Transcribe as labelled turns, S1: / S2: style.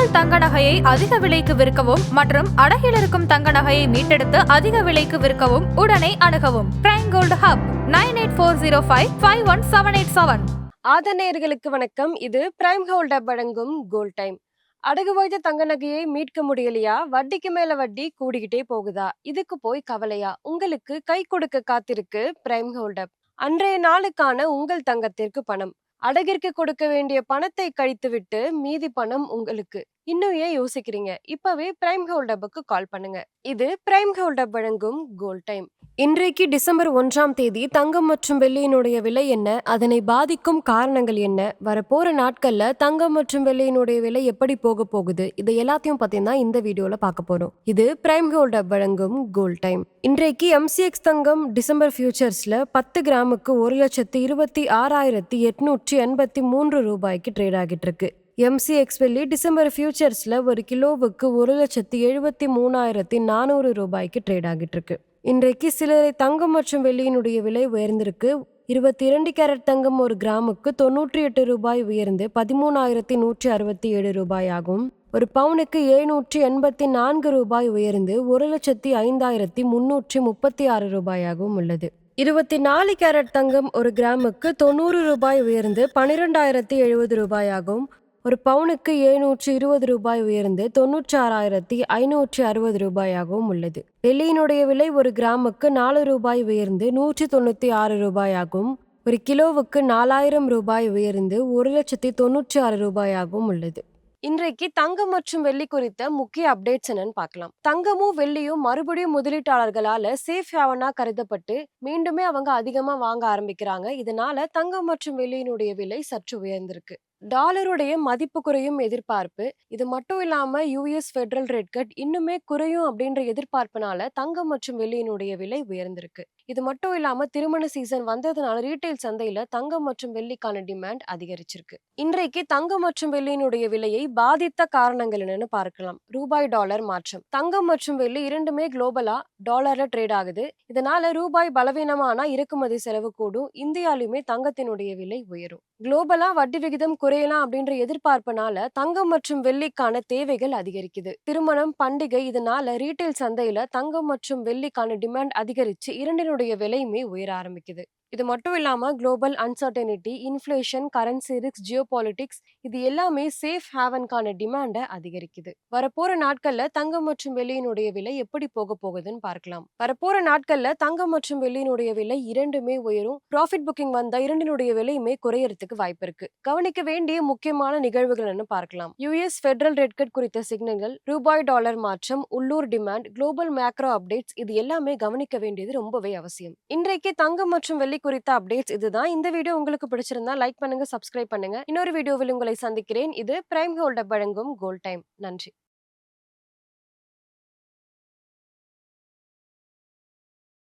S1: உங்கள் தங்க நகையை அதிக விலைக்கு விற்கவும் மற்றும் அடகில் இருக்கும் தங்க நகையை மீட்டெடுத்து அதிக விலைக்கு விற்கவும் உடனே அணுகவும் பிரைம் கோல்டு ஹப் 9840551787.
S2: ஆதநேயர்களுக்கு வணக்கம். இது பிரைம் கோல்ட் ஹப் வழங்கும் கோல்ட் டைம். அடகு வைத்த தங்க நகையை மீட்க முடியலையா? வட்டிக்கு மேல வட்டி கூடிக்கிட்டே போகுதா? இதுக்கு போய் கவலையா? உங்களுக்கு கை கொடுக்க காத்திருக்கு பிரைம் கோல்ட் ஹப். அன்றைய நாளுக்கான உங்கள் தங்கத்திற்கு பணம். அடகிற்கு கொடுக்க வேண்டிய பணத்தை கழித்துவிட்டு மீதி பணம் உங்களுக்கு. இன்னும் ஏன் யோசிக்கிறீங்க? இப்பவே பிரைம் கோல்ட் ஹப்புக்கு கால் பண்ணுங்க. இது பிரைம் கோல்ட் ஹப் வழங்கும் கோல்ட் டைம். இன்றைக்கு டிசம்பர் 1ஆம் தேதி தங்கம் மற்றும் வெள்ளியினுடைய விலை என்ன, அதனை பாதிக்கும் காரணங்கள் என்ன, வரப்போற நாட்கள்ல தங்கம் மற்றும் வெள்ளியினுடைய விலை எப்படி போக போகுது, இது எல்லாத்தையும் பார்த்தீங்கன்னா இந்த வீடியோல பார்க்க போறோம். இது பிரைம் கோல்ட் ஹப் வழங்கும் கோல்ட் டைம். இன்றைக்கு MCX தங்கம் டிசம்பர் ஃபியூச்சர்ஸ்ல 10 கிராமுக்கு 1,26,883 ரூபாய்க்கு ட்ரேட் ஆகிட்டு இருக்கு. MCX வெள்ளி டிசம்பர் ஃபியூச்சர்ஸ்ல ஒரு கிலோவுக்கு 1,73,400 ரூபாய்க்கு ட்ரேட் ஆகிட்டு இருக்கு. இன்றைக்கு சிலரை தங்கம் மற்றும் வெள்ளியினுடைய விலை உயர்ந்திருக்கு. 22 கேரட் தங்கம் ஒரு கிராமுக்கு 98 ரூபாய் உயர்ந்து 13,167 ரூபாய் ஆகும். ஒரு பவுனுக்கு 784 ரூபாய் உயர்ந்து 1,05,336 ரூபாயாகவும் உள்ளது. 24 கேரட் தங்கம் ஒரு கிராமுக்கு 90 ரூபாய் உயர்ந்து 12,070 ரூபாயாகும். ஒரு பவுனுக்கு 720 ரூபாய் உயர்ந்து 96,560 ரூபாயாகவும் உள்ளது. வெள்ளியினுடைய விலை ஒரு கிராமுக்கு 4 ரூபாய் உயர்ந்து 196 ரூபாயாகும். ஒரு கிலோவுக்கு 4,000 ரூபாய் உயர்ந்து 1,96,000 ரூபாயாகவும் உள்ளது. இன்றைக்கு தங்கம் மற்றும் வெள்ளி குறித்த முக்கிய அப்டேட்ஸ் என்னன்னு பார்க்கலாம். தங்கமும் வெள்ளியும் மறுபடியும் முதலீட்டாளர்களால சேஃப் ஹேவனா கருதப்பட்டு மீண்டுமே அவங்க அதிகமா வாங்க ஆரம்பிக்கிறாங்க. இதனால தங்கம் மற்றும் வெள்ளியினுடைய விலை சற்று உயர்ந்திருக்கு. டாலருடைய மதிப்பு குறையும் எதிர்பார்ப்பு. இது மட்டும் இல்லாம US ஃபெடரல் ரேட் கட் இன்னுமே குறையும் அப்படின்ற எதிர்பார்ப்புனால தங்கம் மற்றும் வெள்ளியினுடைய விலை உயர்ந்திருக்கு. இது மட்டும் இல்லாம திருமண சீசன் வந்ததுனால ரீட்டைல் சந்தையில தங்கம் மற்றும் வெள்ளிக்கான டிமாண்ட் அதிகரிச்சிருக்கு. இன்றைக்கு தங்கம் மற்றும் வெள்ளியினுடைய விலையை பாதித்த காரணங்கள் என்னன்னு பார்க்கலாம். ரூபாய் டாலர் மாற்றம். தங்கம் மற்றும் வெள்ளி இரண்டுமே குளோபலா டாலர்ல ட்ரேட் ஆகுது. இதனால ரூபாய் பலவீனமானா இறக்குமதி செலவு கூடும். இந்தியாலுமே தங்கத்தினுடைய விலை உயரும். குளோபலா வட்டி விகிதம் குறையலாம் அப்படின்ற எதிர்பார்ப்புனால தங்கம் மற்றும் வெள்ளிக்கான தேவைகள் அதிகரிக்குது. திருமணம், பண்டிகை இதனால ரீட்டைல் சந்தையில தங்கம் மற்றும் வெள்ளிக்கான டிமாண்ட் அதிகரிச்சு இரண்டினுடைய விலையுமே உயர ஆரம்பிக்குது. இது மட்டும் இல்லாம global uncertainty, inflation, currency risk, geopolitics இது எல்லாமே சேஃப் ஹேவனுக்கான டிமாண்டை அதிகரிக்குது. வரப்போற நாட்கள்ல தங்கம் மற்றும் வெள்ளியினுடைய விலை எப்படி போக போகுதுன்னு பார்க்கலாம். வரப்போற நாட்கள்ல தங்கம் மற்றும் வெள்ளியினுடைய விலை இரண்டுமே உயரும். ப்ராஃபிட் புக்கிங் வந்தா இரண்டினுடைய விலையுமே குறையறதுக்கு வாய்ப்பு இருக்கு. கவனிக்க வேண்டிய முக்கியமான நிகழ்வுகள் பார்க்கலாம். US ஃபெடரல் ரேட் கட் குறித்த சிக்னல்கள், ரூபாய் டாலர் மாற்றம், உள்ளூர் டிமாண்ட், குளோபல் மேக்ரோ அப்டேட்ஸ் இது எல்லாமே கவனிக்க வேண்டியது ரொம்பவே அவசியம். இன்றைக்கு தங்கம் மற்றும் வெள்ளி குறித்த அப்டேட்ஸ் இதுதான். இந்த வீடியோ உங்களுக்கு பிடிச்சிருந்தா லைக் பண்ணுங்க, சப்ஸ்கிரைப் பண்ணுங்க. இன்னொரு வீடியோவில் உங்களை சந்திக்கிறேன். இது பிரைம் கோல்ட் ஹப் வழங்கும் கோல்ட் டைம். நன்றி.